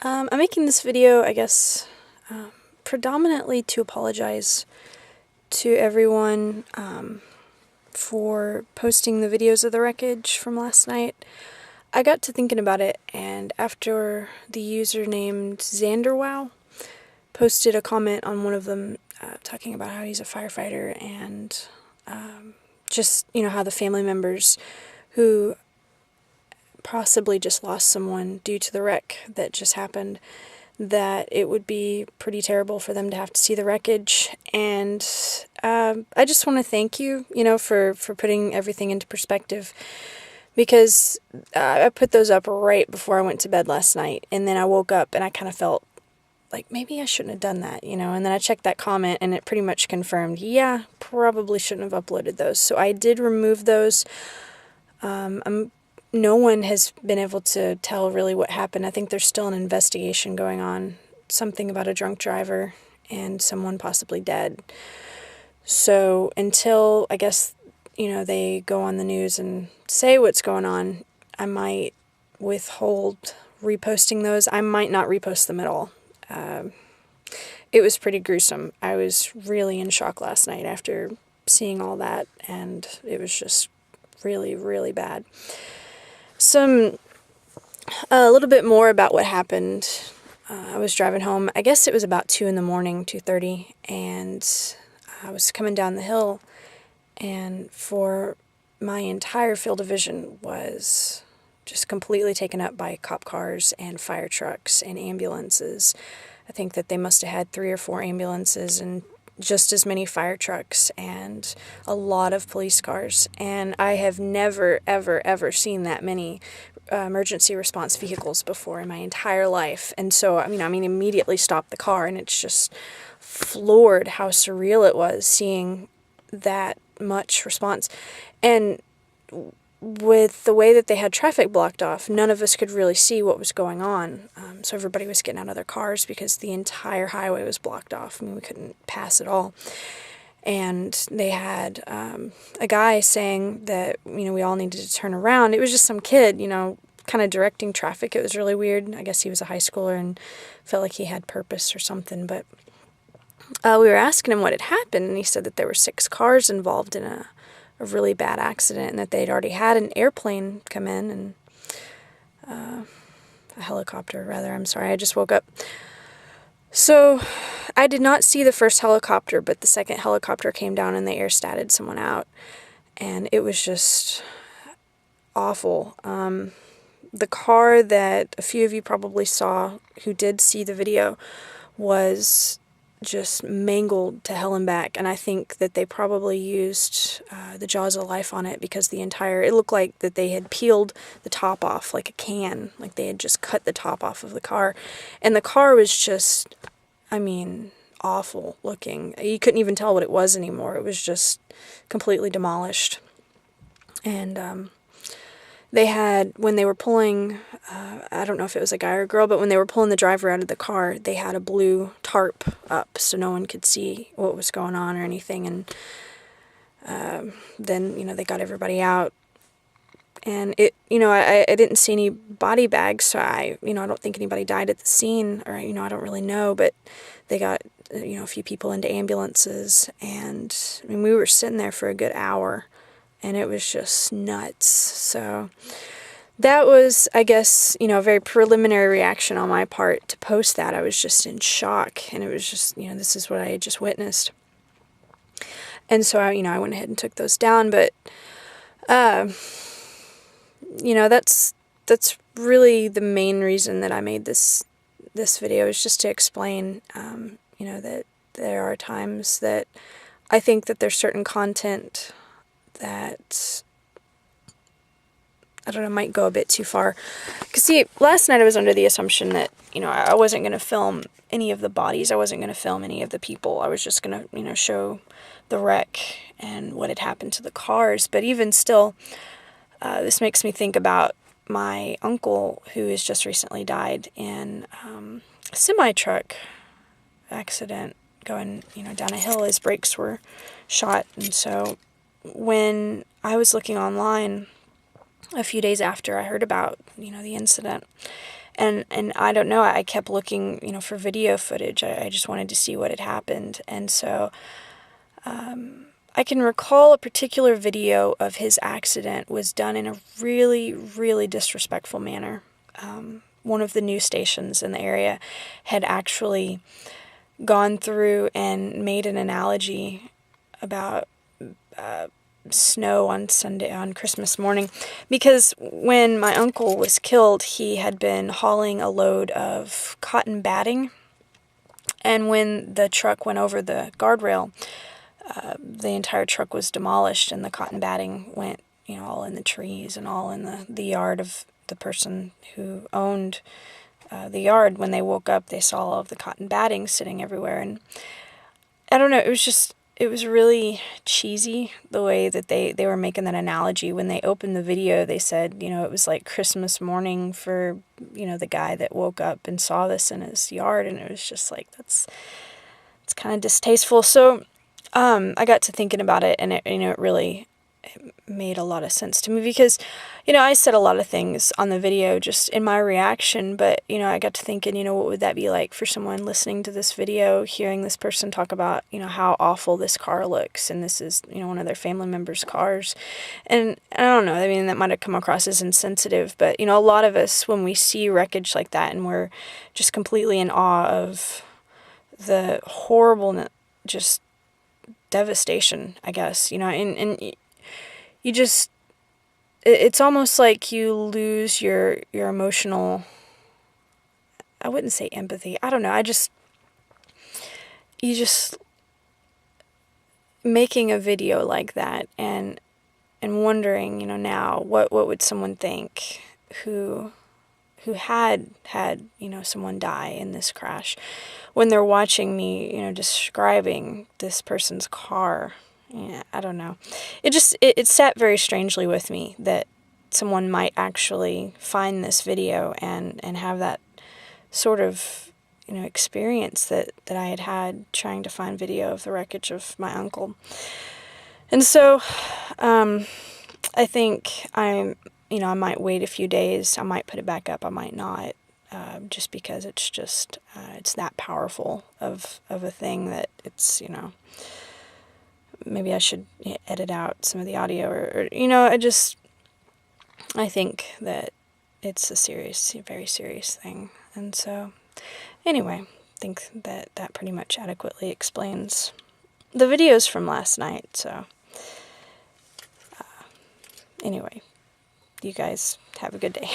I'm making this video, I guess, predominantly to apologize to everyone for posting the videos of the wreckage from last night. I got to thinking about it, and after the user named Xanderwow posted a comment on one of them talking about how he's a firefighter and just, how the family members who possibly just lost someone due to the wreck that just happened, that it would be pretty terrible for them to have to see the wreckage. And I just want to thank you, for putting everything into perspective, because I put those up right before I went to bed last night, and then I woke up and I kind of felt like maybe I shouldn't have done that, and then I checked that comment and it pretty much confirmed, yeah, probably shouldn't have uploaded those. So I did remove those. No one has been able to tell really what happened. I think there's still an investigation going on, something about a drunk driver and someone possibly dead. So until, I guess, they go on the news and say what's going on, I might withhold reposting those. I might not repost them at all. It was pretty gruesome. I was really in shock last night after seeing all that, and it was just really, really bad. A little bit more about what happened. I was driving home. I guess it was about 2 in the morning, 2:30, and I was coming down the hill, and for my entire field of vision was just completely taken up by cop cars and fire trucks and ambulances. I think that they must have had 3 or 4 ambulances and just as many fire trucks and a lot of police cars. And I have never, ever, ever seen that many emergency response vehicles before in my entire life. And so, I immediately stopped the car, and it's just floored how surreal it was seeing that much response. And with the way that they had traffic blocked off, none of us could really see what was going on. So everybody was getting out of their cars because the entire highway was blocked off. We couldn't pass at all. And they had a guy saying that, we all needed to turn around. It was just some kid, kind of directing traffic. It was really weird. I guess he was a high schooler and felt like he had purpose or something. But we were asking him what had happened, and he said that there were 6 cars involved in a really bad accident, and that they'd already had an airplane come in, and a helicopter, rather. I'm sorry, I just woke up. So I did not see the first helicopter, but the second helicopter came down and they air-statted someone out, and it was just awful. The car that a few of you probably saw who did see the video was just mangled to hell and back, and I think that they probably used the jaws of life on it, because it looked like that they had peeled the top off like a can, like they had just cut the top off of the car, and the car was just, awful looking. You couldn't even tell what it was anymore. It was just completely demolished. And they had, when they were pulling, I don't know if it was a guy or a girl, but when they were pulling the driver out of the car, they had a blue tarp up so no one could see what was going on or anything. And then, they got everybody out. And I didn't see any body bags, so I don't think anybody died at the scene, or, I don't really know, but they got, a few people into ambulances, and, we were sitting there for a good hour, and it was just nuts. So that was, I guess, a very preliminary reaction on my part to post that. I was just in shock, and it was just, this is what I had just witnessed. And so I went ahead and took those down, but, that's really the main reason that I made this video, is just to explain, that there are times that I think that there's certain content that, I don't know, might go a bit too far. Because, see, last night I was under the assumption that, I wasn't going to film any of the bodies. I wasn't going to film any of the people. I was just going to, show the wreck and what had happened to the cars. But even still, this makes me think about my uncle, who has just recently died in a semi-truck accident going, down a hill. His brakes were shot. And so when I was looking online a few days after I heard about, the incident, And I don't know, I kept looking, for video footage. I just wanted to see what had happened. And so I can recall a particular video of his accident was done in a really, really disrespectful manner. One of the news stations in the area had actually gone through and made an analogy about snow on Christmas morning, because when my uncle was killed, he had been hauling a load of cotton batting, and when the truck went over the guardrail, the entire truck was demolished, and the cotton batting went, all in the trees and all in the yard of the person who owned the yard. When they woke up, they saw all of the cotton batting sitting everywhere, and I don't know, it was really cheesy the way that they were making that analogy. When they opened the video, they said, it was like Christmas morning for, the guy that woke up and saw this in his yard, and it was just like, it's kind of distasteful. So I got to thinking about it, and it really made a lot of sense to me, because, I said a lot of things on the video just in my reaction, but, I got to thinking, what would that be like for someone listening to this video, hearing this person talk about, how awful this car looks, and this is, one of their family members' cars, and I don't know, I mean, that might have come across as insensitive, but, a lot of us, when we see wreckage like that, and we're just completely in awe of the horrible, just devastation, I guess, and you just, it's almost like you lose your emotional, I wouldn't say empathy, I don't know, you just making a video like that and wondering, now what would someone think who had someone die in this crash, when they're watching me, describing this person's car. Yeah, I don't know. It sat very strangely with me that someone might actually find this video and have that sort of, experience that I had trying to find video of the wreckage of my uncle. And so, I think I might wait a few days. I might put it back up. I might not, just because it's that powerful of a thing that it's, maybe I should edit out some of the audio or I think that it's a very serious thing. And so, anyway, I think that pretty much adequately explains the videos from last night. So, anyway, you guys have a good day.